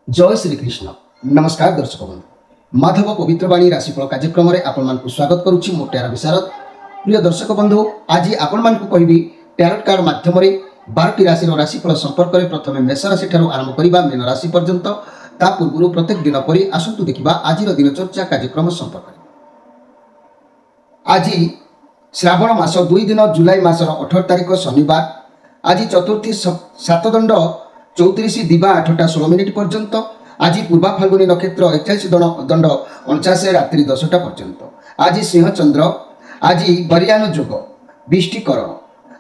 जय श्रीकृष्ण। नमस्कार दर्शक बंधु, माधव पवित्रवाणी राशिफल कार्यक्रम में आपण स्वागत करुच्ची मो टेरा विशारद। प्रिय दर्शक बंधु, आज आपण कहबी टैरोट कार्ड माध्यम 12टी राशि राशिफल संपर्क में प्रथम मेष राशि आरंभ करबा मीन राशि पर्यंत। ता पूर्व प्रत्येक दिन पर आसतु देखा आज दिनचर्चा कार्यक्रम संपर्क। आज श्रावण मास 2 दिन जुलाई मास 18 तारिख शनिवार। आज चतुर्थी सातदंड 34 दिवा 8टा 16 मिनिट पर्यंत। आज पूर्वा फाल्गुनी नक्षत्र 41 दंड 49 रात्रि 10टा पर्यंत। आज सिंह चंद्र, आज बरियान जोग बिष्टिकरण।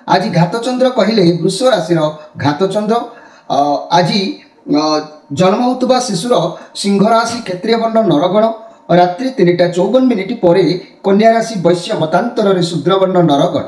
आज घातचंद्र कहले वृष राशि घातचंद्र। आज जन्म होता शिशुर सिंह राशि क्षेत्रीय वर्ण नरगण। रात्रि 3टा 54 मिनिट पर कन्या राशि वैश्य मतांतर शूद्रवर्ण नरगण।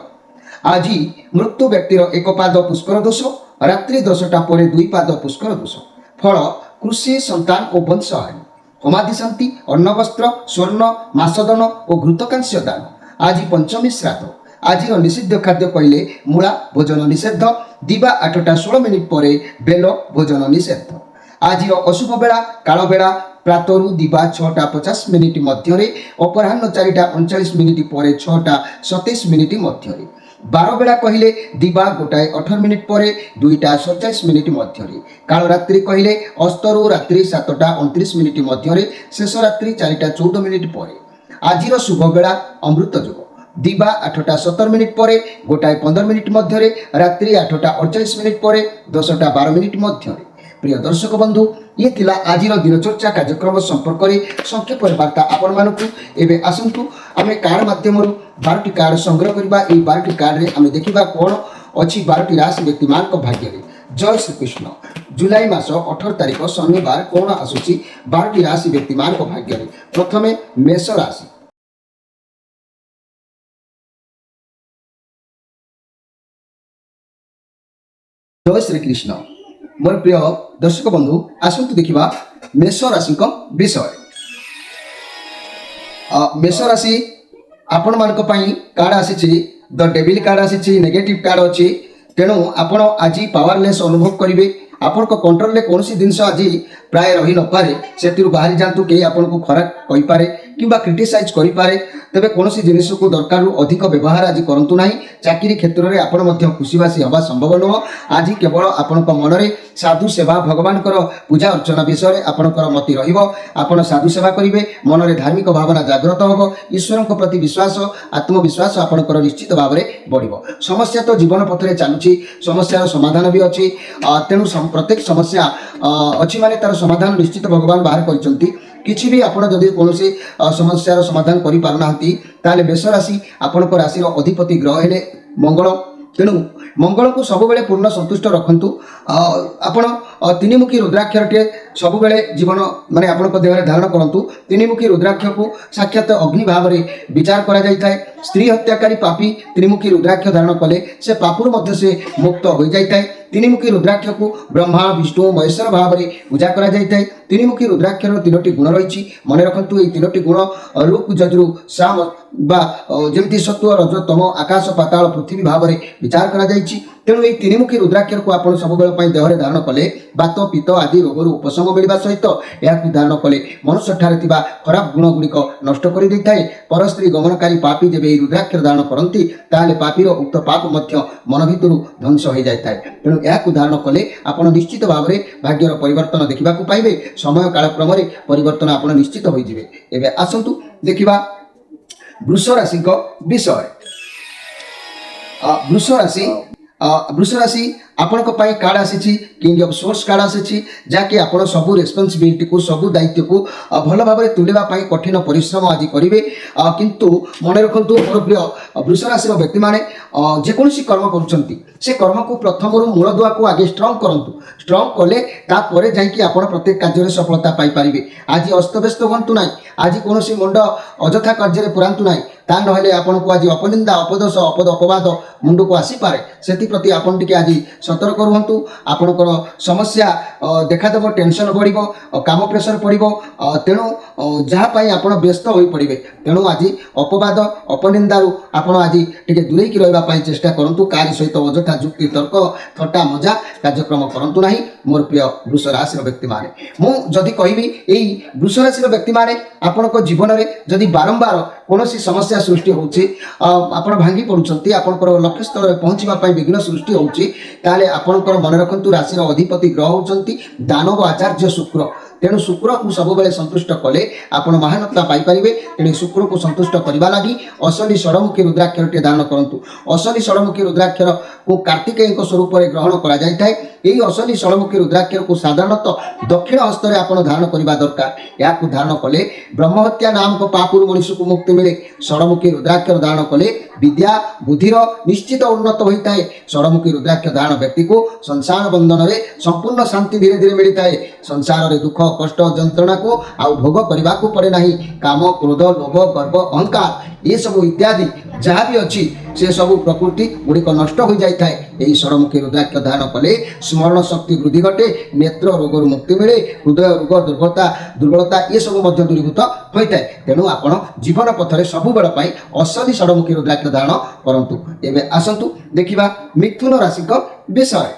आज मृत्यु व्यक्तिर एक पाद पुष्कर दोष। रात्रि 10टा पर 2 पाद पुष्कर दोष। फल कृषि संतान और वंशहानि। होमादि शांति, अन्न वस्त्र, स्वर्ण, मासदन और घृतकांस्य दान। आज पंचमी श्राद्ध। आज निषिद्ध खाद्य कहले मूला भोजन निषेध। दिवा 8टा 16 मिनिट पर बेल भोजन निषेध। आज अशुभ बेला काल बेला प्रातरु दिवा 6टा 50 मिनिट मध्य। अपराह्न 4टा 39 मिनिट पर 6टा 27 मिनिट मध्य। 12 बेला कहले दिवा 1टा 18 मिनिट पर 2टा 47 मिनिट मध्य। काल रात्रि कहले अस्तरु रात्रि 7टा 29 मिनिट मध्य। शेष रात्रि 4टा 14 मिनिट पर। आज शुभ बेला अमृत योग। दिवा 8टा 17 मिनिट पर 1टा 15 मिनिट मध्य। रात्रि 8टा 48 मिनिट पर 10टा 12 मिनिट मध्य। प्रिय दर्शक बंधु, ये थिला आज दिनचर्चा कार्यक्रम संपर्क में संक्षेप वार्ता आपण मानकु। एबे आसंतु आमे कार्ड माध्यम 12टी कार्ड संग्रह करबा। ए 12टी कार्ड रे आमे देखिबा कोन अछि 12टी राशि व्यक्ति मान को भाग्य रे। जय श्री कृष्ण। जुलाई मास 18 तारिख शनिवार कोन आसुची 12टी राशि व्यक्ति मान को भाग्य रे। प्रथमे मेष राशि। जय श्री कृष्ण। मोर प्रिय दर्शक बंधु, आसतु देखिबा मेष राशि विषय। मेष राशि आपण मानक पई कार्ड आसी द डेविल कार्ड आसी, नेगेटिव कार्ड अच्छी। तेणु आपण आज पावरलेस अनुभव करेंगे। आपण को कंट्रोल ले कौन सी जिनस आज प्राय रही न पारे, से बाहरी जातु कहीं आपन को खराब कहि पारे किंबा क्रिटिसाइज करि पारे। तेबे कौन सी जिनिस को दरकार अधिक व्यवहार आज करंतु नाही। चाकरी क्षेत्र में आपण मध्य खुशीबासी हवा संभव नुह। आज केवल आपण को मन में साधु सेवा भगवान पूजा अर्चना विषय आपणकर मति रहिबो। आपण साधु सेवा करिवे, मन में धार्मिक भावना जागृत होबो। ईश्वर को प्रति विश्वास आत्मविश्वास आपणकर निश्चित भाव में बढ़िबो। समस्या तो जीवन पथरे चलुची, समस्यार समाधान भी अच्छी। तेणु प्रत्येक समस्या अच्छी माने तार समाधान निश्चित भगवान बाहर करचंती। किछि भी आपण जदि कोनोसी समस्यार समाधान करि पारुनांती ताले मेष राशि आपणको राशिर अधिपति ग्रह हेले मंगल। तेणु मंगल को सब बेले पूर्ण संतुष्ट रखंतु। आपण तीनिमुखी रुद्राक्षरटे सब बेले जीवन माने आपणको देहरे धारण करंतु। तीनिमुखी रुद्राक्ष को साक्षात अग्नि भाव में विचार करा जाय थाए। स्त्री हत्याकारी पापी त्रिमुखी रुद्राक्ष धारण कले से पापुर मध्य से मुक्त हो जाय थाए। तीनिमुखी रुद्राक्ष को ब्रह्मा विष्णु महेश्वर भाव में पूजा करा जाय थाए। तीनिमुखी रुद्राक्षर 3टी गुण रही। मन रखंतु ए 3टी गुण रूप जजु साम बा जेमती सत्व रज तम आकाश पाताल पृथ्वी भाव में विचार करा जायछि। तेणु ये त्रिमुखी रुद्राक्षर को आप सब देहरे धारण कले बात पित्त आदि रोग उपशम मिलवा सहित यह धारण कले मनुष्य ठारे थिबा खराब गुण गुड़िक नष्ट कर दे थाए। पर स्त्री गमनकारी पापी जब यह रुद्राक्षर धारण करती ताले पापीर उक्त पाप मध्य मन भितर ध्वंस हो जाए। तेणु यह धारण कले आप निश्चित भाव में भाग्यर परिवर्तन देखा पाइबे। समय कालक्रम परिवर्तन आप निश्चित हो जाए। एवं आसतु देखा वृष राशि विषय। वृष राशि आपण कार्ड आसी किंग ऑफ सोर्स कार्ड आसी, जहाँकि आप सबू रेस्पॉन्सिबिलिटी को सबू दायित्व को भल भाव में तुलेबा कठिन परिश्रम आज करेंगे। किंतु मन रखु मोर प्रिय वृष राशि व्यक्ति मैंने जेकोसी कर्म कर कर्म को प्रथम मूल दुआ को आगे स्ट्रंग करूँ। स्ट्रंग कले तापर जाकि प्रत्येक कार्य सफलता पाइपर। आज अस्तव्यस्त हूँ ना, आज कौन मुंड अजथा कार्य पुरातु ना, ता ना आपन को आज अपनिंदा अपदोष अपद अपवाद मुंड को आसीपे। से प्रति आपन टिके आज सतर्क रुहतु। आपणकर समस्या देखादेव, टेंशन बढ़ो, काम प्रेसर पड़ो। तेणु जहाँपाई आप व्यस्त हो पड़े। तेणु आज अपवाद अपनिंदारू आपड़ आज टे दूरे रही चेष्टा करूँ। कारी सहित अजथा जुक्ति तर्क थट्टा मजा कार्यक्रम करूँ ना। ନାହିଁ ମୋର ପ୍ରିୟ ବୃଷ ରାଶିର ବ୍ୟକ୍ତିମାନେ। ମୁଁ ଯଦି କହିବି ଏଇ ବୃଷ ରାଶିର ବ୍ୟକ୍ତିମାନେ ଆପଣଙ୍କ ଜୀବନରେ ଯଦି ବାରମ୍ବାର କୌଣସି ସମସ୍ୟା ସୃଷ୍ଟି ହେଉଛି, ଆପଣ ଭାଙ୍ଗି ପଡ଼ୁଛନ୍ତି, ଆପଣଙ୍କର ଲକ୍ଷ୍ୟ ସ୍ଥଳରେ ପହଞ୍ଚିବା ପାଇଁ ବିଘ୍ନ ସୃଷ୍ଟି ହେଉଛି, ତାହେଲେ ଆପଣଙ୍କର ମନେ ରଖନ୍ତୁ ରାଶିର ଅଧିପତି ଗ୍ରହ ହେଉଛନ୍ତି ଦାନବ ଆଚାର୍ଯ୍ୟ ଶୁକ୍ର। ତେଣୁ ଶୁକ୍ରକୁ ସବୁବେଳେ ସନ୍ତୁଷ୍ଟ କଲେ ଆପଣ ମହାନତା ପାଇପାରିବେ। ତେଣୁ ଶୁକ୍ରକୁ ସନ୍ତୁଷ୍ଟ କରିବା ଲାଗି ଅସଲି ଷଡ଼ମୁଖୀ ରୁଦ୍ରାକ୍ଷରଟିଏ ଧାରଣ କରନ୍ତୁ। ଅସଲି ଷଡ଼ମୁଖୀ ରୁଦ୍ରାକ୍ଷରକୁ କାର୍ତ୍ତିକେୟଙ୍କ ସ୍ୱରୂପରେ ଗ୍ରହଣ କରାଯାଇଥାଏ। ଏହି ଅସଲି ଷଡ଼ମୁଖୀ ରୁଦ୍ରାକ୍ଷରକୁ ସାଧାରଣତଃ ଦକ୍ଷିଣ ହସ୍ତରେ ଆପଣ ଧାରଣ କରିବା ଦରକାର। ଏହାକୁ ଧାରଣ କଲେ ବ୍ରହ୍ମହତ୍ୟା ନାମକ ପାପରୁ ମଣିଷକୁ ମୁକ୍ତି ମିଳେ। ଷଡ଼ମୁଖୀ ରୁଦ୍ରାକ୍ଷର ଧାରଣ କଲେ ବିଦ୍ୟା ବୁଦ୍ଧିର ନିଶ୍ଚିତ ଉନ୍ନତ ହୋଇଥାଏ। ଷଡ଼ମୁଖୀ ରୁଦ୍ରାକ୍ଷ ଧାରଣ ବ୍ୟକ୍ତିକୁ ସଂସାର ବନ୍ଧନରେ ସମ୍ପୂର୍ଣ୍ଣ ଶାନ୍ତି ଧୀରେ ଧୀରେ ମିଳିଥାଏ। ସଂସାରରେ ଦୁଃଖ କଷ୍ଟ ଯନ୍ତ୍ରଣାକୁ ଆଉ ଭୋଗ କରିବାକୁ ପଡ଼େ ନାହିଁ। କାମ କ୍ରୋଧ ଲୋଭ ଗର୍ବ ଅହଙ୍କାର ଏସବୁ ଇତ୍ୟାଦି ଯାହା ବି ଅଛି ସେ ସବୁ ପ୍ରକୃତି ଗୁଡ଼ିକ ନଷ୍ଟ ହୋଇଯାଇଥାଏ। ଏହି ଷଡ଼ମୁଖୀ ରୁଦ୍ରାକ୍ଷ ଧାରଣ କଲେ ସ୍ମରଣ ଶକ୍ତି ବୃଦ୍ଧି ଘଟେ, ନେତ୍ର ରୋଗରୁ ମୁକ୍ତି ମିଳେ, ହୃଦୟ ରୋଗ ଦୁର୍ବଳତା ଏସବୁ ମଧ୍ୟ ଦୂରୀଭୂତ ହୋଇଥାଏ। ତେଣୁ ଆପଣ ଜୀବନ ପଥରେ ସବୁବେଳ ପାଇଁ ଅସଲି ଷଡ଼ମୁଖୀ ରୁଦ୍ରାକ୍ଷ ଧାରଣ କରନ୍ତୁ। ଏବେ ଆସନ୍ତୁ ଦେଖିବା ମିଥୁନ ରାଶିଙ୍କ ବିଷୟରେ।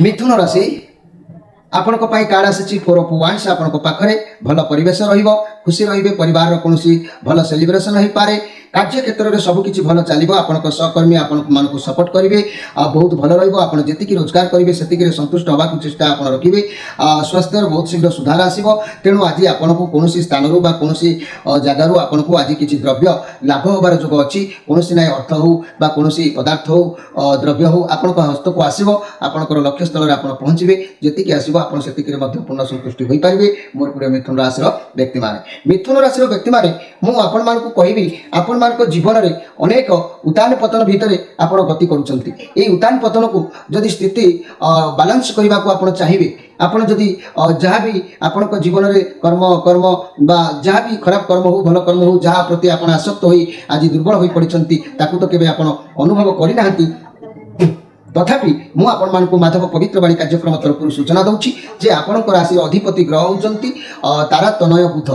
ମିଥୁନ ରାଶି ଆପଣଙ୍କ ପାଇଁ କାର୍ଡ ଆସିଛି 4 of Wands। ଆପଣଙ୍କ ପାଖରେ ଭଲ ପରିବେଶ ରହିବ, ଖୁସି ରହିବେ, ପରିବାରର କୌଣସି ଭଲ ସେଲିବ୍ରେସନ୍ ହୋଇପାରେ, କାର୍ଯ୍ୟକ୍ଷେତ୍ରରେ ସବୁକିଛି ଭଲ ଚାଲିବ, ଆପଣଙ୍କ ସହକର୍ମୀ ଆପଣମାନଙ୍କୁ ସପୋର୍ଟ କରିବେ, ବହୁତ ଭଲ ରହିବ। ଆପଣ ଯେତିକି ରୋଜଗାର କରିବେ ସେତିକିରେ ସନ୍ତୁଷ୍ଟ ହେବାକୁ ଚେଷ୍ଟା ଆପଣ ରଖିବେ। ସ୍ୱାସ୍ଥ୍ୟର ବହୁତ ଶୀଘ୍ର ସୁଧାର ଆସିବ। ତେଣୁ ଆଜି ଆପଣଙ୍କୁ କୌଣସି ସ୍ଥାନରୁ ବା କୌଣସି ଜାଗାରୁ ଆପଣଙ୍କୁ ଆଜି କିଛି ଦ୍ରବ୍ୟ ଲାଭ ହେବାର ଯୋଗ ଅଛି। କୌଣସି ନାହିଁ ଅର୍ଥ ହେଉ ବା କୌଣସି ପଦାର୍ଥ ହେଉ ଦ୍ରବ୍ୟ ହେଉ ଆପଣଙ୍କ ହସ୍ତକୁ ଆସିବ। ଆପଣଙ୍କର ଲକ୍ଷ୍ୟସ୍ଥଳରେ ଆପଣ ପହଞ୍ଚିବେ। ଯେତିକି ଆସିବ ଆପଣ ସେତିକିରେ ମଧ୍ୟ ପୂର୍ଣ୍ଣ ସନ୍ତୁଷ୍ଟି ହୋଇପାରିବେ। ମୋର ପ୍ରିୟ ମିଥୁନ ରାଶିର ବ୍ୟକ୍ତିମାନେ, ମିଥୁନ ରାଶିର ବ୍ୟକ୍ତିମାନେ ମୁଁ ଆପଣମାନଙ୍କୁ କହିବି ଆପଣମାନଙ୍କ ଜୀବନରେ ଅନେକ ଉତ୍ଥାନ ପତନ ଭିତରେ ଆପଣ ଗତି କରୁଛନ୍ତି। ଏହି ଉତ୍ଥାନ ପତନକୁ ଯଦି ସ୍ଥିତି ବାଲାନ୍ସ କରିବାକୁ ଆପଣ ଚାହିଁବେ, ଆପଣ ଯଦି ଯାହା ବି ଆପଣଙ୍କ ଜୀବନରେ କର୍ମ ବା ଯାହା ବି ଖରାପ କର୍ମ ହେଉ ଭଲ କର୍ମ ହେଉ ଯାହା ପ୍ରତି ଆପଣ ଆସକ୍ତ ହୋଇ ଆଜି ଦୁର୍ବଳ ହୋଇପଡ଼ିଛନ୍ତି ତାକୁ ତ କେବେ ଆପଣ ଅନୁଭବ କରିନାହାନ୍ତି। ତଥାପି ମୁଁ ଆପଣମାନଙ୍କୁ ମାଧବ ପବିତ୍ରବାଣୀ କାର୍ଯ୍ୟକ୍ରମ ତରଫରୁ ସୂଚନା ଦେଉଛି ଯେ ଆପଣଙ୍କ ରାଶିର ଅଧିପତି ଗ୍ରହ ହେଉଛନ୍ତି ତାରାତନୟ ବୁଧ।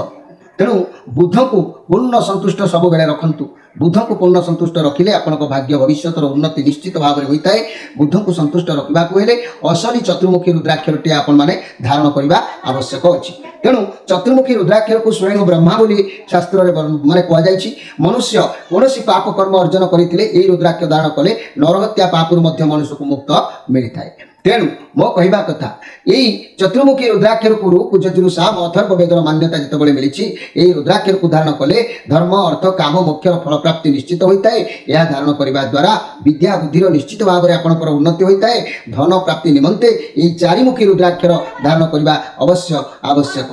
ତେଣୁ ବୁଧକୁ ପୂର୍ଣ୍ଣ ସନ୍ତୁଷ୍ଟ ସବୁବେଳେ ରଖନ୍ତୁ। ବୁଧକୁ ପୂର୍ଣ୍ଣ ସନ୍ତୁଷ୍ଟ ରଖିଲେ ଆପଣଙ୍କ ଭାଗ୍ୟ ଭବିଷ୍ୟତର ଉନ୍ନତି ନିଶ୍ଚିତ ଭାବରେ ହୋଇଥାଏ। ବୁଧକୁ ସନ୍ତୁଷ୍ଟ ରଖିବାକୁ ହେଲେ ଅସଲି ଚତୁର୍ମୁଖୀ ରୁଦ୍ରାକ୍ଷରଟି ଆପଣମାନେ ଧାରଣ କରିବା ଆବଶ୍ୟକ ଅଛି। ତେଣୁ ଚତୁର୍ମୁଖୀ ରୁଦ୍ରାକ୍ଷରକୁ ସ୍ୱୟଂ ବ୍ରହ୍ମା ବୋଲି ଶାସ୍ତ୍ରରେ ମାନେ କୁହାଯାଇଛି। ମନୁଷ୍ୟ କୌଣସି ପାପ କର୍ମ ଅର୍ଜନ କରିଥିଲେ ଏହି ରୁଦ୍ରାକ୍ଷ ଧାରଣ କଲେ ନରହତ୍ୟା ପାପରୁ ମଧ୍ୟ ମନୁଷ୍ୟକୁ ମୁକ୍ତ ମିଳିଥାଏ। ତେଣୁ ମୋ କହିବା କଥା ଏଇ ଚତୁର୍ମୁଖୀ ରୁଦ୍ରାକ୍ଷରକୁ ଋକ୍ ଯଜୁର୍ ସାମ ଅଥର୍ବ ବେଦର ମାନ୍ୟତା ଯେତେବେଳେ ମିଳିଛି ଏହି ରୁଦ୍ରାକ୍ଷରକୁ ଧାରଣ କଲେ ଧର୍ମ ଅର୍ଥ କାମ ମୋକ୍ଷର ଫଳପ୍ରାପ୍ତି ନିଶ୍ଚିତ ହୋଇଥାଏ। ଏହା ଧାରଣ କରିବା ଦ୍ୱାରା ବିଦ୍ୟା ବୁଦ୍ଧିର ନିଶ୍ଚିତ ଭାବରେ ଆପଣଙ୍କର ଉନ୍ନତି ହୋଇଥାଏ। ଧନ ପ୍ରାପ୍ତି ନିମନ୍ତେ ଏହି ଚାରିମୁଖୀ ରୁଦ୍ରାକ୍ଷର ଧାରଣ କରିବା ଅବଶ୍ୟ ଆବଶ୍ୟକ।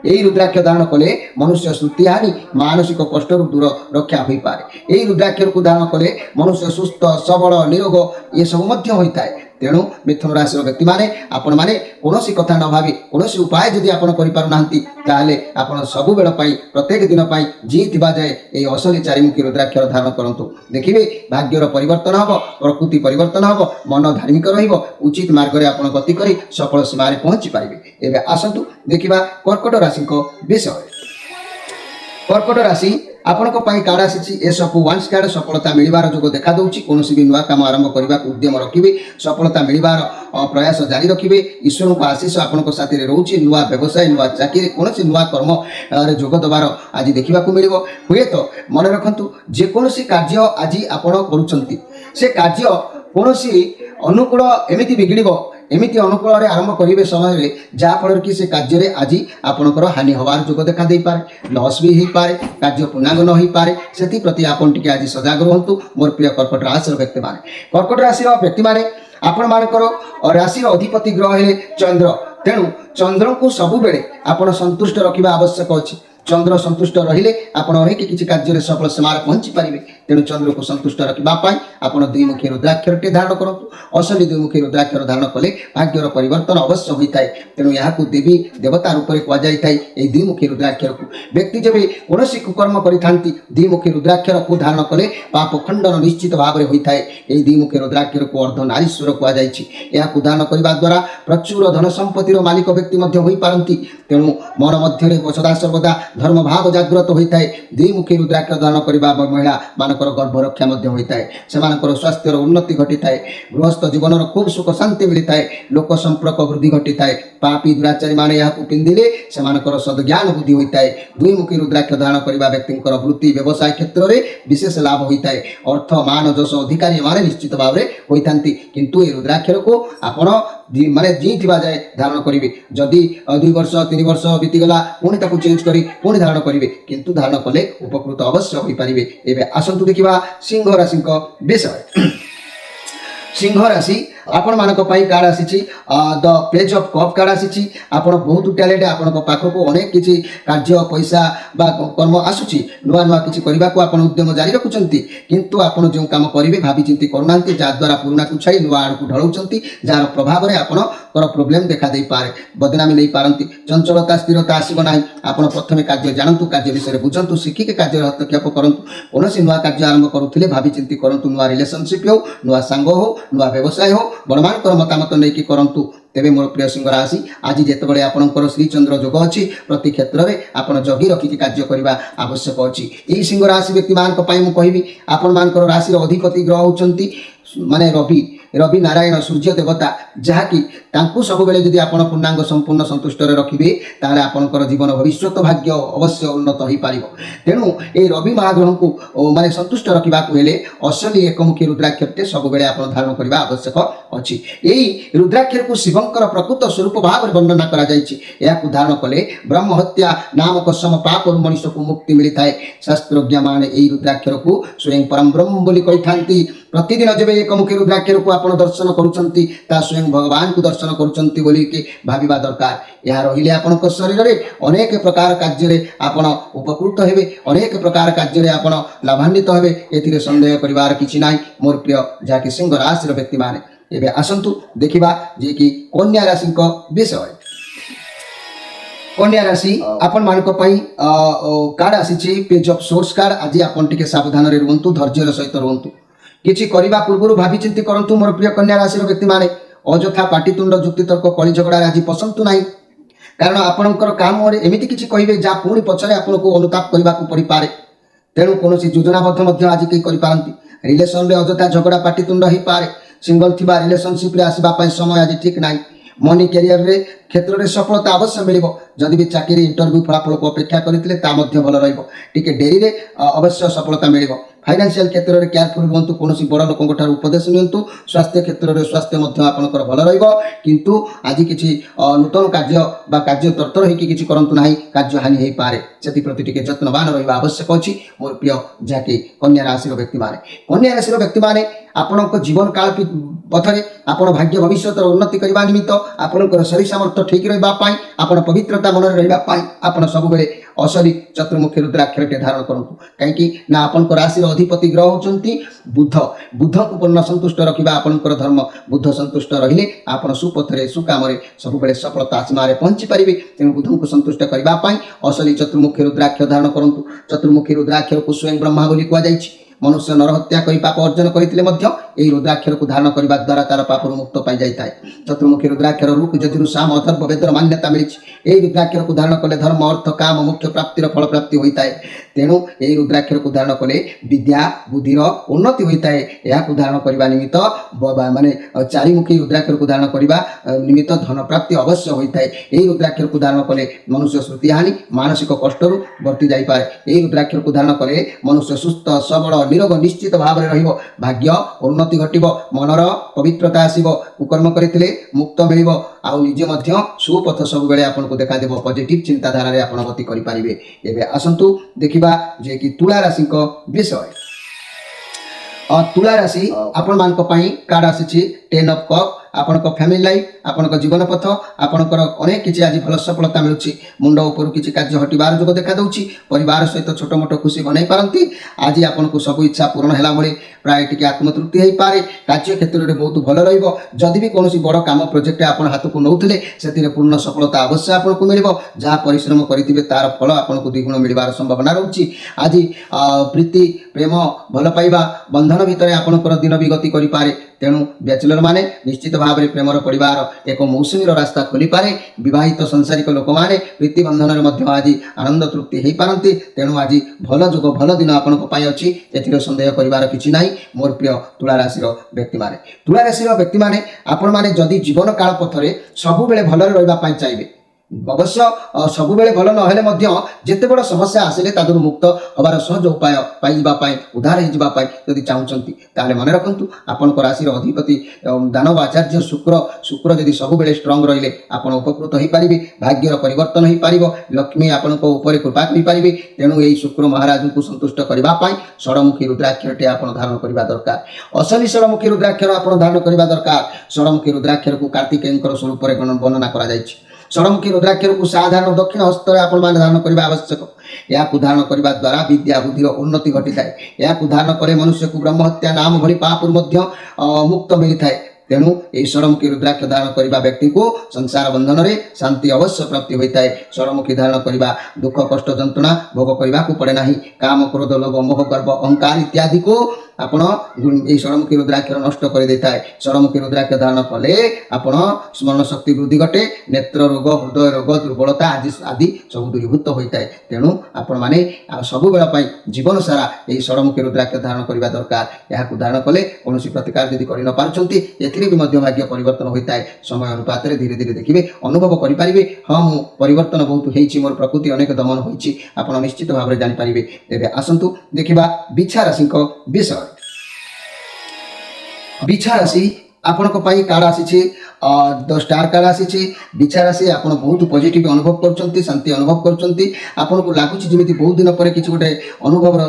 ଏହି ରୁଦ୍ରାକ୍ଷ ଧାରଣ କଲେ ମନୁଷ୍ୟ ଶ୍ରୁତିହାନି ମାନସିକ କଷ୍ଟରୁ ଦୂର ରକ୍ଷା ହୋଇପାରେ। ଏହି ରୁଦ୍ରାକ୍ଷରକୁ ଧାରଣ କଲେ ମନୁଷ୍ୟ ସୁସ୍ଥ ସବଳ ନିରୋଗ ଏସବୁ ମଧ୍ୟ ହୋଇଥାଏ। ତେଣୁ ମିଥୁନ ରାଶିର ବ୍ୟକ୍ତିମାନେ ଆପଣମାନେ କୌଣସି କଥା ନ ଭାବି କୌଣସି ଉପାୟ ଯଦି ଆପଣ କରିପାରୁନାହାନ୍ତି ତାହେଲେ ଆପଣ ସବୁବେଳ ପାଇଁ ପ୍ରତ୍ୟେକ ଦିନ ପାଇଁ ଜିଇଥିବା ଯାଏ ଏହି ଅସଲି ଚାରିମୁଖୀ ରୁଦ୍ରାକ୍ଷର ଧାରଣ କରନ୍ତୁ। ଦେଖିବେ ଭାଗ୍ୟର ପରିବର୍ତ୍ତନ ହେବ, ପ୍ରକୃତି ପରିବର୍ତ୍ତନ ହେବ, ମନ ଧାର୍ମିକ ରହିବ, ଉଚିତ ମାର୍ଗରେ ଆପଣ ଗତି କରି ସଫଳ ସୀମାରେ ପହଞ୍ଚି ପାରିବେ। ଏବେ ଆସନ୍ତୁ ଦେଖିବା କର୍କଟ ରାଶିଙ୍କ ବିଷୟରେ। କର୍କଟ ରାଶି ଆପଣଙ୍କ ପାଇଁ କାର୍ଡ ଆସିଛି Ace of Wands କାର୍ଡ। ସଫଳତା ମିଳିବାର ଯୋଗ ଦେଖାଦେଉଛି। କୌଣସି ବି ନୂଆ କାମ ଆରମ୍ଭ କରିବାକୁ ଉଦ୍ୟମ ରଖିବେ, ସଫଳତା ମିଳିବାର ପ୍ରୟାସ ଜାରି ରଖିବେ। ଈଶ୍ୱରଙ୍କ ଆଶୀଷ ଆପଣଙ୍କ ସାଥିରେ ରହୁଛି। ନୂଆ ବ୍ୟବସାୟ ନୂଆ ଚାକିରି କୌଣସି ନୂଆ କର୍ମରେ ଯୋଗ ଦେବାର ଆଜି ଦେଖିବାକୁ ମିଳିବ। ହୁଏତ ମନେ ରଖନ୍ତୁ ଯେକୌଣସି କାର୍ଯ୍ୟ ଆଜି ଆପଣ କରୁଛନ୍ତି ସେ କାର୍ଯ୍ୟ କୌଣସି ଅନୁକୂଳ ଏମିତି ବିଗିଡ଼ିବ, ଏମିତି ଅନୁକୂଳରେ ଆରମ୍ଭ କରିବେ ସମୟରେ ଯାହାଫଳରେ କି ସେ କାର୍ଯ୍ୟରେ ଆଜି ଆପଣଙ୍କର ହାନି ହେବାର ଯୋଗ ଦେଖା ଦେଇପାରେ, ଲସ୍ ବି ହେଇପାରେ, କାର୍ଯ୍ୟ ପୂର୍ଣ୍ଣାଙ୍ଗ ନ ହୋଇପାରେ। ସେଥିପ୍ରତି ଆପଣ ଟିକେ ଆଜି ସଜାଗ ରୁହନ୍ତୁ। ମୋର ପ୍ରିୟ କର୍କଟ ରାଶିର ବ୍ୟକ୍ତିମାନେ, କର୍କଟ ରାଶିର ବ୍ୟକ୍ତିମାନେ ଆପଣମାନଙ୍କର ରାଶିର ଅଧିପତି ଗ୍ରହ ହେଲେ ଚନ୍ଦ୍ର। ତେଣୁ ଚନ୍ଦ୍ରଙ୍କୁ ସବୁବେଳେ ଆପଣ ସନ୍ତୁଷ୍ଟ ରଖିବା ଆବଶ୍ୟକ ଅଛି। ଚନ୍ଦ୍ର ସନ୍ତୁଷ୍ଟ ରହିଲେ ଆପଣ ଅନେକ କିଛି କାର୍ଯ୍ୟରେ ସଫଳ ସୀମାରେ ପହଞ୍ଚି ପାରିବେ। ତେଣୁ ଚନ୍ଦ୍ରକୁ ସନ୍ତୁଷ୍ଟ ରଖିବା ପାଇଁ ଆପଣ ଦ୍ୱିମୁଖୀ ରୁଦ୍ରାକ୍ଷରଟି ଧାରଣ କରନ୍ତୁ। ଅସଲି ଦ୍ୱିମୁଖୀ ରୁଦ୍ରାକ୍ଷର ଧାରଣ କଲେ ଭାଗ୍ୟର ପରିବର୍ତ୍ତନ ଅବଶ୍ୟ ହୋଇଥାଏ। ତେଣୁ ଏହାକୁ ଦେବୀ ଦେବତା ରୂପରେ କୁହାଯାଇଥାଏ। ଏହି ଦ୍ୱିମୁଖୀ ରୁଦ୍ରାକ୍ଷରକୁ ବ୍ୟକ୍ତି ଯେବେ କୌଣସି କୁକର୍ମ କରିଥାନ୍ତି ଦ୍ୱିମୁଖୀ ରୁଦ୍ରାକ୍ଷରକୁ ଧାରଣ କଲେ ପାପ ଖଣ୍ଡନ ନିଶ୍ଚିତ ଭାବରେ ହୋଇଥାଏ। ଏହି ଦ୍ୱିମୁଖୀ ରୁଦ୍ରାକ୍ଷରକୁ ଅର୍ଦ୍ଧନାରୀଶ୍ୱର କୁହାଯାଇଛି। ଏହାକୁ ଧାରଣ କରିବା ଦ୍ୱାରା ପ୍ରଚୁର ଧନ ସମ୍ପତ୍ତିର ମାଲିକ ବ୍ୟକ୍ତି ମଧ୍ୟ ହୋଇପାରନ୍ତି। ତେଣୁ ମନ ମଧ୍ୟରେ ସଦା ସର୍ବଦା ଧର୍ମ ଭାବ ଜାଗ୍ରତ ହୋଇଥାଏ। ଦ୍ୱିମୁଖୀ ରୁଦ୍ରାକ୍ଷ ଧାରଣ କରିବା ମହିଳା ମାନଙ୍କ गर्भ रक्षा होता है से स्वास्थ्यर उन्नति घटी थाए गृहस्थ जीवन खूब सुख शांति मिलता है लोक संपर्क वृद्धि घटी थाए पापी दुराचारी माने यहाँ पिंधिले से सद्ज्ञान बुद्धि होता है दुईमुखी रुद्राक्ष धारण करने व्यक्ति वृत्ति व्यवसाय क्षेत्र में विशेष लाभ होता है अर्थ मान जश अधिकारी माने निश्चित भाव में होता किंतु ये रुद्राक्षर को आपण माने जी जाए धारण करेंगे जदि 2 वर्ष 3 वर्ष बीतीगला पुणी ताकू चेंज करी पुणी धारण करेंगे किंतु धारण कले उपकृत अवश्य हो पारे। एवं आसतु देखा सिंह राशि विषय सिंह राशि आपण मानक पई कार्ड आसी the page of cup card आसी आपण बहुत टैलेंट आपण पाखक अनेक किसी कार्य पैसा बा कर्म आसुची नुआ नुआ किसी करने को आपण उद्यम जारी रखुचंती किंतु आपण जो काम करेंगे भावी चिंती करूनांती जा द्वारा पुराना को छाई नुआ आड़ को ढलाउचंती जार प्रभाव रे आपण कर प्रॉब्लम देखा दे पारे बदनामी नहीं पारंती चंचलता स्थिरता आसीबो नाही आपण प्रथमे कार्य जानतु कार्य विषय बुझंतु शिखिके कार्य हस्तक्षेप करंतु कोनोसी नुआ कार्य आरंभ करूथिले भावी चिंती करंतु नुआ रिलेशनशिप हो नुआ सांग हो नुआ व्यवसाय हो बड़मान मतामत नहीं करंतु तेबे मोर प्रिय सिंह राशि आज जितेबाला आपंकर श्रीचंद्र जोग अच्छी प्रति क्षेत्र में आप जगी रखिक कार्य करने आवश्यक अच्छी यही सिंह राशि व्यक्ति मान कहि आपण मान राशि अधिपति ग्रह होती माने रवि नारायण सूर्य देवता जहाँकि सब बेले जदि आपण पूर्णांग संपूर्ण संतुष्ट रखिए ताले आपणकर जीवन भविष्य भाग्य अवश्य उन्नत हो पार। तेणु ये रवि महाग्रह को माने संतुष्ट रखा असली एकमुखी रुद्राक्षर सब बेले आप धारण करने आवश्यक अच्छी। यही रुद्राक्षर को शिवंकर प्रकृत स्वरूप भाव में वर्णना कर धारण कले ब्रह्म हत्या नामक सम पाप मनुष्य को मुक्ति मिलता है। शास्त्रज्ञ मान यही रुद्राक्षर को स्वयं परम ब्रह्म बोली कही प्रतिदिन जब एकमुखी रुद्राक्षर को आप दर्शन करुँच स्वयं भगवान को दर्शन करुँच बोली के भाविबा दरकार। यह रहिले आपन शरीर में अनेक प्रकार कार्य आपण उपकृत हेबे अनेक प्रकार कार्य आपण लाभान्वित हेबे एथिरे संदेह करिवार किछि नाही। मोर प्रिय जाके सिंह राशि व्यक्ति माने एबे आसंतु देखिबा जे कि कन्या राशि को विषय। कन्या राशि आपण मानक पई कार्ड आसी पेज ऑफ सोर्स कार्ड। आज आपण टिके सावधान रे रहंतु धैर्यर सहित रहंतु किछि करिबा पूर्व भावी चिंती करंतु। मोर प्रिय कन्या राशि व्यक्ति माने अजथा पाटितुंड जुक्ति तर्क कली झगड़ा आज पसंद नाही कारण आपणकर काम एमिति किछि कहिबे जा पुणी पछरे आपनको अनुताप करबा को पड़ी पारे। तेणु कोनोसी योजनाबद्ध मध्य आज केही करि पारंती रिलेशन रे अजथा झगड़ा पाटितुंड ही पारे। सिंगल थिबा रिलेशनशिप रे आसीबा पई समय आज ठीक नाही। मनी कैरियर रे क्षेत्र में सफलता अवश्य मिल जदि भी चाकरी इंटरव्यू फलाफल को अपेक्षा करते भल रे डेरी रे अवश्य सफलता मिल। फाइनेंशियल क्षेत्र में केयरफुल रुहतु कौन बड़ लोक उपदेश नियंतु। स्वास्थ्य क्षेत्र में स्वास्थ्य आपंकर भल रु आज किसी नूतन कार्य बा कार्य तर्तर होकि करंतु नाही कार्य हानि हो पारे से प्रति टिके जत्नवान रहा आवश्यक अच्छी। मोर प्रिय जहाँकि कन्या राशि व्यक्ति माने कन्या राशि व्यक्ति माने आपण जीवन काल पथरे आपण भाग्य भविष्य उन्नति करने निमित्त आपण शरीर सामर्थ्य ठीक रही आपण पवित्रता मन रही सब बेले असली चतुर्मुखी रुद्राक्षर धारण करूँ कहीं ना आपण राशि अधिपति ग्रह होती बुध। बुध को पूर्ण संतुष्ट रखा आपंकर धर्म बुध संतुष्ट रहिले आपण सुपथरे सुकाम सब बेले सफलता सीमार पहुंची पारे। तेणु बुध को संतुष्ट करने असली चतुर्मुखी रुद्राक्ष धारण करूँ। चतुर्मुखी रुद्राक्षर को स्वयं ब्रह्मा बोली कहुई। मनुष्य नरहत्या कर पाप अर्जन करते रुद्राक्षर को धारण करने द्वारा तार पाप मुक्त पाई जाए। चतुर्मुखी रुद्राक्षर रूप जजुर साम अथर्व वेदर मान्यता मिली। रुद्राक्षर को धारण कले धर्म अर्थ काम मोक्ष प्राप्तिर फल प्राप्ति होता है। तेणु यही रुद्राक्षर को धारण कले विद्या बुद्धिर उन्नति होता है। यह धारण करने निमित्त माने चारिमुखी रुद्राक्षर को धारण करने निमित्त धन प्राप्ति अवश्य होता है। यही रुद्राक्षर को धारण कले मनुष्य श्रुति हानि मानसिक कष्ट वर्ती जापे। यही रुद्राक्षर को धारण कले मनुष्य सुस्थ सबल निरोग निश्चित भाव में रहिबो भाग्य उन्नति घटिबो मनर पवित्रता आसीबो कुकर्म करथिले मुक्त मिलिबो आ निजे मध्य सुपथ सब बेले आपन को देखा देबो पॉजिटिव चिंताधारा रे आपन गति करि पारिबे। एबे आसंतु देखिबा जे कि तुला राशि को विषय। तुला राशि आपण मान को पई कार्ड आसी 10 ऑफ कप। आपनक फैमिली लाइफ आपनक जीवन पथ आपनकर अनेक किसी आज भल सफलता मिलुछि। मुंड ऊपर किसी कार्य हटिबार जोग देखा दउछि। परिवार सहित छोट मोट खुशी बनई पारंती। आज आपनको सब इच्छा पूर्ण हैला भले प्राय टिके आत्मतृप्ति होई पारे। कार्य क्षेत्र में बहुत भल रहिबो। जदि भी कोनोसी बड़ काम प्रोजेक्ट आपन हाथ को नउथिले सेतिरे पूर्ण सफलता अवश्य आपनको मिलिबो। जहाँ परिश्रम करिथिबे तार फल आपनको द्विगुण मिलबार संभावना रहउछि। आज प्रीति प्रेम भल पाइबा बंधन भितर आपनकर दिन भी गति करि पारे। तेणु बैचलर माने निश्चित भाव में प्रेमर परिवार ଏକ ମୌସୁମୀର ରାସ୍ତା ଖୋଲିପାରେ। ବିବାହିତ ସଂସାରିକ ଲୋକମାନେ ପ୍ରୀତି ବନ୍ଧନରେ ମଧ୍ୟ ଆଜି ଆନନ୍ଦ ତୃପ୍ତି ହୋଇପାରନ୍ତି। ତେଣୁ ଆଜି ଭଲ ଯୁଗ ଭଲ ଦିନ ଆପଣଙ୍କ ପାଇଁ ଅଛି, ଏଥିରେ ସନ୍ଦେହ କରିବାର କିଛି ନାହିଁ। ମୋର ପ୍ରିୟ ତୁଳା ରାଶିର ବ୍ୟକ୍ତିମାନେ, ତୁଳା ରାଶିର ବ୍ୟକ୍ତିମାନେ ଆପଣମାନେ ଯଦି ଜୀବନ କାଳ ପଥରେ ସବୁବେଳେ ଭଲରେ ରହିବା ପାଇଁ ଚାହିଁବେ, ଅବଶ୍ୟ ସବୁବେଳେ ଭଲ ନହେଲେ ମଧ୍ୟ ଯେତେ ବଡ଼ ସମସ୍ୟା ଆସିଲେ ତା ଦେହରୁ ମୁକ୍ତ ହେବାର ସହଜ ଉପାୟ ପାଇଯିବା ପାଇଁ, ଉଦ୍ଧାର ହୋଇଯିବା ପାଇଁ ଯଦି ଚାହୁଁଛନ୍ତି, ତାହେଲେ ମନେ ରଖନ୍ତୁ ଆପଣଙ୍କ ରାଶିର ଅଧିପତି ଦାନବ ଆଚାର୍ଯ୍ୟ ଶୁକ୍ର ଯଦି ସବୁବେଳେ ଷ୍ଟ୍ରଙ୍ଗ ରହିଲେ ଆପଣ ଉପକୃତ ହୋଇପାରିବେ। ଭାଗ୍ୟର ପରିବର୍ତ୍ତନ ହୋଇପାରିବ, ଲକ୍ଷ୍ମୀ ଆପଣଙ୍କ ଉପରେ କୃପା କରିପାରିବେ। ତେଣୁ ଏହି ଶୁକ୍ର ମହାରାଜଙ୍କୁ ସନ୍ତୁଷ୍ଟ କରିବା ପାଇଁ ଷଡ଼ମୁଖୀ ରୁଦ୍ରାକ୍ଷରଟି ଆପଣ ଧାରଣ କରିବା ଦରକାର। ଅସଲି ଷଡ଼ମୁଖୀ ରୁଦ୍ରାକ୍ଷର ଆପଣ ଧାରଣ କରିବା ଦରକାର। ଷଡ଼ମୁଖୀ ରୁଦ୍ରାକ୍ଷରକୁ କାର୍ତ୍ତିକେୟଙ୍କର ସ୍ୱରୂପରେ ବର୍ଣ୍ଣନା କରାଯାଇଛି। ଷଡ଼ମୁଖୀ ରୁଦ୍ରାକ୍ଷରକୁ ସାଧାରଣ ଦକ୍ଷିଣ ହସ୍ତରେ ଆପଣମାନେ ଧାରଣ କରିବା ଆବଶ୍ୟକ। ଏହାକୁ ଧାରଣ କରିବା ଦ୍ୱାରା ବିଦ୍ୟା ବୁଦ୍ଧିର ଉନ୍ନତି ଘଟିଥାଏ। ଏହାକୁ ଧାରଣ କଲେ ମନୁଷ୍ୟକୁ ବ୍ରହ୍ମହତ୍ୟା ନାମ ଭଳି ପାପରୁ ମଧ୍ୟ ମୁକ୍ତ ମିଳିଥାଏ। ତେଣୁ ଏହି ଷଡ଼ମୁଖୀ ରୁଦ୍ରାକ୍ଷ ଧାରଣ କରିବା ବ୍ୟକ୍ତିକୁ ସଂସାର ବନ୍ଧନରେ ଶାନ୍ତି ଅବଶ୍ୟ ପ୍ରାପ୍ତି ହୋଇଥାଏ। ଷଡ଼ମୁଖୀ ଧାରଣ କରିବା ଦୁଃଖ କଷ୍ଟ ଯନ୍ତ୍ରଣା ଭୋଗ କରିବାକୁ ପଡ଼େ ନାହିଁ। କାମ କ୍ରୋଧ ଲୋଭ ମୋହ ଗର୍ବ ଅହଙ୍କାର ଇତ୍ୟାଦିକୁ ଆପଣ ଏହି ଷଡ଼ମୁଖୀ ରୁଦ୍ରାକ୍ଷର ନଷ୍ଟ କରିଦେଇଥାଏ। ଷଡ଼ମୁଖୀ ରୁଦ୍ରାକ୍ଷ ଧାରଣ କଲେ ଆପଣ ସ୍ମରଣ ଶକ୍ତି ବୃଦ୍ଧି ଘଟେ, ନେତ୍ର ରୋଗ ହୃଦୟ ରୋଗ ଦୁର୍ବଳତା ଆଦି ସବୁ ଦୂରୀଭୂତ ହୋଇଥାଏ। ତେଣୁ ଆପଣମାନେ ସବୁବେଳ ପାଇଁ ଜୀବନ ସାରା ଏହି ଷଡ଼ମୁଖୀ ରୁଦ୍ରାକ୍ଷ ଧାରଣ କରିବା ଦରକାର। ଏହାକୁ ଧାରଣ କଲେ କୌଣସି ପ୍ରତିକାର ଯଦି କରି ନ ପାରୁଛନ୍ତି, ଏଥିରେ ବି ମଧ୍ୟ ଭାଗ୍ୟ ପରିବର୍ତ୍ତନ ହୋଇଥାଏ। ସମୟ ଅନୁପାତରେ ଧୀରେ ଧୀରେ ଦେଖିବେ, ଅନୁଭବ କରିପାରିବେ, ହଁ ମୁଁ ପରିବର୍ତ୍ତନ ବହୁତ ହେଇଛି, ମୋର ପ୍ରକୃତି ଅନେକ ଦମନ ହୋଇଛି, ଆପଣ ନିଶ୍ଚିତ ଭାବରେ ଜାଣିପାରିବେ। ତେବେ ଆସନ୍ତୁ ଦେଖିବା ବିଛା ରାଶିଙ୍କ ବିଷୟରେ। ବିଛା ରାଶି ଆପଣଙ୍କ ପାଇଁ କାର୍ଡ ଆସିଛି, 10 ଷ୍ଟାର କାର୍ଡ ଆସିଛି। ବିଛା ରାଶି ଆପଣ ବହୁତ ପଜିଟିଭ ଅନୁଭବ କରୁଛନ୍ତି, ଶାନ୍ତି ଅନୁଭବ କରୁଛନ୍ତି। ଆପଣଙ୍କୁ ଲାଗୁଛି ଯେମିତି ବହୁତ ଦିନ ପରେ କିଛି ଗୋଟେ ଅନୁଭବର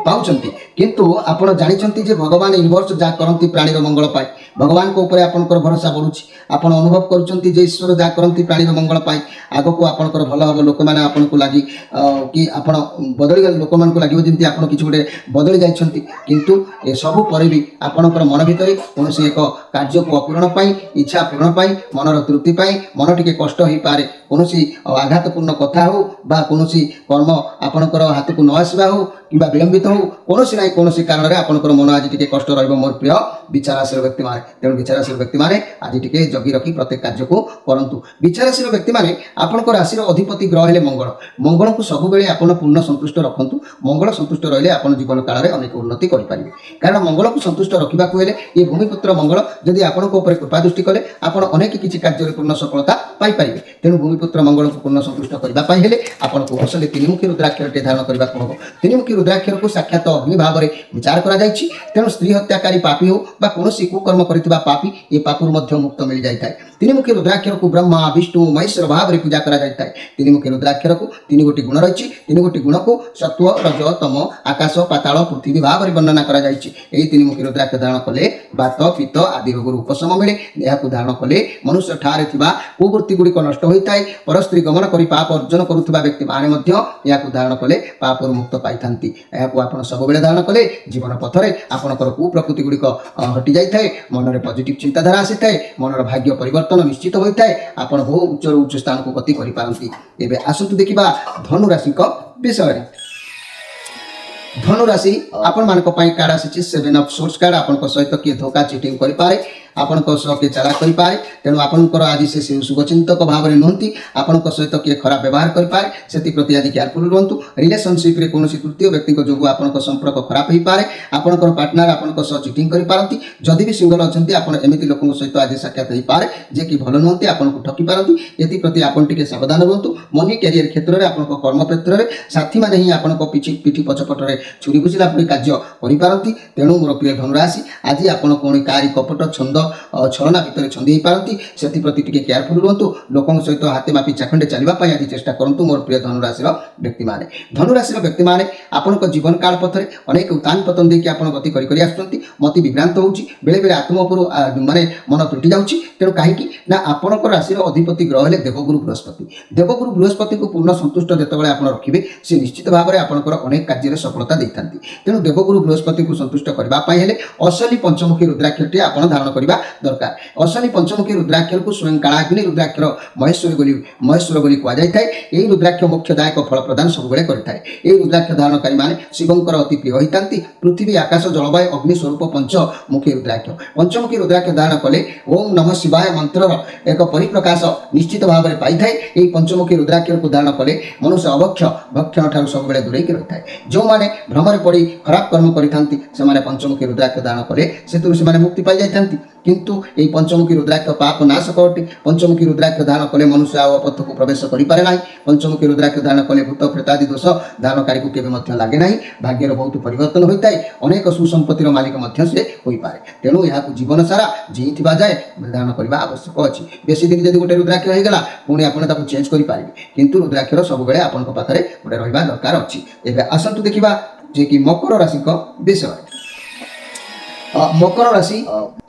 ପାଉଛନ୍ତି। କିନ୍ତୁ ଆପଣ ଜାଣିଛନ୍ତି ଯେ ଭଗବାନ ୟୁନିଭର୍ସ ଯାହା କରନ୍ତି ପ୍ରାଣୀର ମଙ୍ଗଳ ପାଇଁ, ଭଗବାନଙ୍କ ଉପରେ ଆପଣଙ୍କର ଭରସା ବଢ଼ୁଛି। ଆପଣ ଅନୁଭବ କରୁଛନ୍ତି ଯେ ଈଶ୍ୱର ଯାହା କରନ୍ତି ପ୍ରାଣୀର ମଙ୍ଗଳ ପାଇଁ, ଆଗକୁ ଆପଣଙ୍କର ଭଲ ହେବ। ଲୋକମାନେ ଆପଣଙ୍କୁ ଲାଗି କି ଆପଣ ବଦଳିଗଲେ, ଲୋକମାନଙ୍କୁ ଲାଗିବ ଯେମିତି ଆପଣ କିଛି ଗୋଟେ ବଦଳି ଯାଇଛନ୍ତି। କିନ୍ତୁ ଏସବୁ ପରେ ବି ଆପଣଙ୍କର ମନ ଭିତରେ କୌଣସି ଏକ କାର୍ଯ୍ୟକୁ ଅପୂରଣ ପାଇଁ, ଇଚ୍ଛା ପୂରଣ ପାଇଁ, ମନର ତୃପ୍ତି ପାଇଁ ମନ ଟିକେ କଷ୍ଟ ହୋଇପାରେ। କୌଣସି ଆଘାତପୂର୍ଣ୍ଣ କଥା ହେଉ ବା କୌଣସି କର୍ମ ଆପଣଙ୍କର ହାତକୁ ନ ଆସିବା ହେଉ କିମ୍ବା ବିଳମ୍ବିତ ହେଉ, କୌଣସି ନାହିଁ କୌଣସି କାରଣରେ ଆପଣଙ୍କର ମନ ଆଜି ଟିକେ କଷ୍ଟ ରହିବ ମୋର ପ୍ରିୟ ବିଛା ରାଶିର ବ୍ୟକ୍ତିମାନେ। ତେଣୁ ବିଛା ରାଶିର ବ୍ୟକ୍ତିମାନେ ଆଜି ଟିକେ ଜଗି ରଖି ପ୍ରତ୍ୟେକ କାର୍ଯ୍ୟକୁ କରନ୍ତୁ। ବିଛା ରାଶିର ବ୍ୟକ୍ତିମାନେ ଆପଣଙ୍କ ରାଶିର ଅଧିପତି ଗ୍ରହ ହେଲେ ମଙ୍ଗଳ। ମଙ୍ଗଳକୁ ସବୁବେଳେ ଆପଣ ପୂର୍ଣ୍ଣ ସନ୍ତୁଷ୍ଟ ରଖନ୍ତୁ। ମଙ୍ଗଳ ସନ୍ତୁଷ୍ଟ ରହିଲେ ଆପଣ ଜୀବନ କାଳରେ ଅନେକ ଉନ୍ନତି କରିପାରିବେ। କାରଣ ମଙ୍ଗଳକୁ ସନ୍ତୁଷ୍ଟ ରଖିବାକୁ ହେଲେ ଏ ଭୂମିପୁତ୍ର ମଙ୍ଗଳ ଯଦି ଆପଣଙ୍କ ଉପରେ କୃପା ଦୃଷ୍ଟି କଲେ ଆପଣ ଅନେକ କିଛି କାର୍ଯ୍ୟରେ ପୂର୍ଣ୍ଣ ସଫଳତା ପାଇପାରିବେ। ତେଣୁ ଭୂମିପୁତ୍ର ମଙ୍ଗଳକୁ ପୂର୍ଣ୍ଣ ସନ୍ତୁଷ୍ଟ କରିବା ପାଇଁ ହେଲେ ଆପଣଙ୍କୁ ଅସଲି ତିନିମୁଖୀ ରୁଦ୍ରାକ୍ଷରଟି ଧାରଣ କରିବାକୁ ହେବ। ତିନିମୁଖୀ ରୁଦ୍ରାକ୍ଷରକୁ ସାକ୍ଷାତ ଅଗ୍ନି ଭାବରେ ବିଚାର କରାଯାଇଛି। ତେଣୁ ସ୍ତ୍ରୀ ହତ୍ୟାକାରୀ ପାପୀ ହେଉ ବା କୌଣସି କୁକର୍ମ କରିଥିବା ପାପୀ ଏ ପାପରୁ ମଧ୍ୟ ମୁକ୍ତ ମିଳିଯାଇଥାଏ। ତିନିମୁଖୀ ରୁଦ୍ରାକ୍ଷରକୁ ବ୍ରହ୍ମା ବିଷ୍ଣୁ ମହେଶ୍ୱର ଭାବରେ ପୂଜା କରାଯାଇଥାଏ। ତିନିମୁଖୀ ରୁଦ୍ରାକ୍ଷରକୁ 3 ଗୋଟି ଗୁଣ ରହିଛି। 3 ଗୋଟି ଗୁଣକୁ ସତ୍ୱ ରଜ ତମ ଆକାଶ ପାତାଳ ପୃଥିବୀ ଭାବରେ ବର୍ଣ୍ଣନା କରାଯାଇଛି। ଏହି ତିନିମୁଖୀ ରୁଦ୍ରାକ୍ଷ ଧାରଣ କଲେ ବାତ ପିତ୍ତ ଆଦି ରୋଗରୁ ଉପଶମ ମିଳେ। ଏହାକୁ ଧାରଣ କଲେ ମନୁଷ୍ୟ ଠାରେ ଥିବା କୁବୃତ୍ତି ଗୁଡ଼ିକ ନଷ୍ଟ ହୋଇଥାଏ। ପରସ୍ତ୍ରୀ ଗମନ କରି ପାପ ଅର୍ଜନ କରୁଥିବା ବ୍ୟକ୍ତିମାନେ ମଧ୍ୟ ଏହାକୁ ଧାରଣ କଲେ ପାପରୁ ମୁକ୍ତ ପାଇଥାନ୍ତି। ଏହାକୁ ଆପଣ ସବୁବେଳେ ଧାରଣ କଲେ ଜୀବନ ପଥରେ ଆପଣଙ୍କର କୁପ୍ରକୃତି ଗୁଡ଼ିକ ହଟି ଯାଇଥାଏ। ମନରେ ପଜିଟିଭ ଚିନ୍ତାଧାରା ଆସିଥାଏ। ମନର ଭାଗ୍ୟ ପରିବର୍ତ୍ତନ ନିଶ୍ଚିତ ହୋଇଥାଏ। ଆପଣ ବହୁ ଉଚ୍ଚରୁ ଉଚ୍ଚ ସ୍ଥାନକୁ ଗତି କରିପାରନ୍ତି। ଏବେ ଆସନ୍ତୁ ଦେଖିବା ଧନୁ ରାଶିଙ୍କ ବିଷୟରେ। ଧନୁ ରାଶି ଆପଣମାନଙ୍କ ପାଇଁ କାର୍ଡ ଆସିଛି 7 ଅଫ୍ ସୋର୍ସ କାର୍ଡ। ଆପଣଙ୍କ ସହିତ କିଏ ଧୋକା ଚିଟିଂ କରିପାରେ, ଆପଣଙ୍କ ସହ କିଏ ଚାଲାକ କରିପାରେ। ତେଣୁ ଆପଣଙ୍କର ଆଜି ସେ ଶୁଭଚିନ୍ତକ ଭାବରେ ନୁହନ୍ତି। ଆପଣଙ୍କ ସହିତ କିଏ ଖରାପ ବ୍ୟବହାର କରିପାରେ, ସେଥିପ୍ରତି ଆଜି କେୟାରଫୁଲ ରୁହନ୍ତୁ। ରିଲେସନସିପ୍ରେ କୌଣସି ତୃତୀୟ ବ୍ୟକ୍ତିଙ୍କ ଯୋଗୁଁ ଆପଣଙ୍କ ସମ୍ପର୍କ ଖରାପ ହୋଇପାରେ। ଆପଣଙ୍କର ପାର୍ଟନର ଆପଣଙ୍କ ସହ ଚିଟିଂ କରିପାରନ୍ତି। ଯଦି ବି ସିଙ୍ଗଲ ଅଛନ୍ତି ଆପଣ ଏମିତି ଲୋକଙ୍କ ସହିତ ଆଜି ସାକ୍ଷାତ ହୋଇପାରେ ଯେ କି ଭଲ ନୁହନ୍ତି, ଆପଣଙ୍କୁ ଠକି ପାରନ୍ତି। ଏଥିପ୍ରତି ଆପଣ ଟିକେ ସାବଧାନ ରୁହନ୍ତୁ। ମନି କ୍ୟାରିୟର କ୍ଷେତ୍ରରେ, ଆପଣଙ୍କ କର୍ମ କ୍ଷେତ୍ରରେ ସାଥୀମାନେ ହିଁ ଆପଣଙ୍କ ପିଠି ପଛପଟରେ ଛୁରୀ ବୁଝିଲା ପରି କାର୍ଯ୍ୟ କରିପାରନ୍ତି। ତେଣୁ ମୋର ପ୍ରିୟ ଧନୁରାଶି, ଆଜି ଆପଣ କୌଣସି କାହାରି କପଟ ଛନ୍ଦ ଛଳନା ଭିତରେ ଛନ୍ଦି ହୋଇପାରନ୍ତି। ସେଥିପ୍ରତି ଟିକେ କେୟାରଫୁଲ ରୁହନ୍ତୁ। ଲୋକଙ୍କ ସହିତ ହାତେ ମାପି ଚାଖଣ୍ଡେ ଚାଲିବା ପାଇଁ ଆଜି ଚେଷ୍ଟା କରନ୍ତୁ ମୋର ପ୍ରିୟ ଧନୁରାଶିର ବ୍ୟକ୍ତିମାନେ। ଧନୁରାଶିର ବ୍ୟକ୍ତିମାନେ ଆପଣଙ୍କ ଜୀବନ କାଳ ପଥରେ ଅନେକ ଉତ୍ଥାନ ପତନ ଦେଇକି ଆପଣ ଗତି କରି ଆସୁଛନ୍ତି। ମତି ବିଭ୍ରାନ୍ତ ହେଉଛି, ବେଳେବେଳେ ଆତ୍ମ ଉପରୁ ମନ ତ୍ରୁଟି ଯାଉଛି। ତେଣୁ କାହିଁକି ନା ଆପଣଙ୍କ ରାଶିର ଅଧିପତି ଗ୍ରହ ହେଲେ ଦେବଗୁରୁ ବୃହସ୍ପତି। ଦେବଗୁରୁ ବୃହସ୍ପତିଙ୍କୁ ପୂର୍ଣ୍ଣ ସନ୍ତୁଷ୍ଟ ଯେତେବେଳେ ଆପଣ ରଖିବେ, ସେ ନିଶ୍ଚିତ ଭାବରେ ଆପଣଙ୍କର ଅନେକ କାର୍ଯ୍ୟରେ ସଫଳତା ଦେଇଥାନ୍ତି। ତେଣୁ ଦେବଗୁରୁ ବୃହସ୍ପତିଙ୍କୁ ସନ୍ତୁଷ୍ଟ କରିବା ପାଇଁ ହେଲେ ଅସଲି ପଞ୍ଚମୁଖୀ ରୁଦ୍ରାକ୍ଷରଟି ଆପଣ ଧାରଣ କରିବା ଦରକାର। ଅଶନି ପଞ୍ଚମୁଖୀ ରୁଦ୍ରାକ୍ଷରକୁ ସ୍ୱୟଂ କାଳାଗ୍ନି ରୁଦ୍ରାକ୍ଷର ମହେଶ୍ୱର ବୋଲି କୁହାଯାଇଥାଏ। ଏହି ରୁଦ୍ରାକ୍ଷ ମୋକ୍ଷଦାୟକ ଫଳ ପ୍ରଦାନ ସବୁବେଳେ କରିଥାଏ। ଏହି ରୁଦ୍ରାକ୍ଷ ଧାରଣକାରୀମାନେ ଶିବଙ୍କର ଅତି ପ୍ରିୟ ହୋଇଥାନ୍ତି। ପୃଥିବୀ ଆକାଶ ଜଳବାୟୁ ଅଗ୍ନି ସ୍ୱରୂପ ପଞ୍ଚମୁଖୀ ରୁଦ୍ରାକ୍ଷ। ପଞ୍ଚମୁଖୀ ରୁଦ୍ରାକ୍ଷ ଧାରଣ କଲେ ଓମ୍ ନମଃ ଶିବାୟ ମନ୍ତ୍ରର ଏକ ପରିପ୍ରକାଶ ନିଶ୍ଚିତ ଭାବରେ ପାଇଥାଏ। ଏହି ପଞ୍ଚମୁଖୀ ରୁଦ୍ରାକ୍ଷରକୁ ଧାରଣ କଲେ ମନୁଷ୍ୟ ଭକ୍ଷଣ ଠାରୁ ସବୁବେଳେ ଦୂରେଇକି ରହିଥାଏ। ଯେଉଁମାନେ ଭ୍ରମରେ ପଡ଼ି ଖରାପ କର୍ମ କରିଥାନ୍ତି ସେମାନେ ପଞ୍ଚମୁଖୀ ରୁଦ୍ରାକ୍ଷ ଧାରଣ କଲେ ସେଥିରୁ ସେମାନେ ମୁକ୍ତି ପାଇଯାଇଥାନ୍ତି। କିନ୍ତୁ ଏହି ପଞ୍ଚମୁଖୀ ରୁଦ୍ରାକ୍ଷ ପାପ ନାଶକ ଅଟେ। ପଞ୍ଚମୁଖୀ ରୁଦ୍ରାକ୍ଷ ଧାରଣ କଲେ ମନୁଷ୍ୟ ଆଉ ଅପଥକୁ ପ୍ରବେଶ କରିପାରେ ନାହିଁ। ପଞ୍ଚମୁଖୀ ରୁଦ୍ରାକ୍ଷ ଧାରଣ କଲେ ଭୂତ ପ୍ରେତାଦି ଦୋଷ ଧାରଣକାରୀକୁ କେବେ ମଧ୍ୟ ଲାଗେ ନାହିଁ। ଭାଗ୍ୟର ବହୁତ ପରିବର୍ତ୍ତନ ହୋଇଥାଏ। ଅନେକ ସୁସମ୍ପତ୍ତିର ମାଲିକ ମଧ୍ୟ ସେ ହୋଇପାରେ। ତେଣୁ ଏହାକୁ ଜୀବନ ସାରା ଜିଇଥିବା ଯାଏ ଧାରଣ କରିବା ଆବଶ୍ୟକ ଅଛି। ବେଶୀ ଦିନ ଯଦି ଗୋଟେ ରୁଦ୍ରାକ୍ଷ ହେଇଗଲା ପୁଣି ଆପଣ ତାକୁ ଚେଞ୍ଜ କରିପାରିବେ, କିନ୍ତୁ ରୁଦ୍ରାକ୍ଷର ସବୁବେଳେ ଆପଣଙ୍କ ପାଖରେ ଗୋଟେ ରହିବା ଦରକାର ଅଛି। ଏବେ ଆସନ୍ତୁ ଦେଖିବା ଯେ କି ମକର ରାଶିଙ୍କ ବିଷୟରେ। ମକର ରାଶି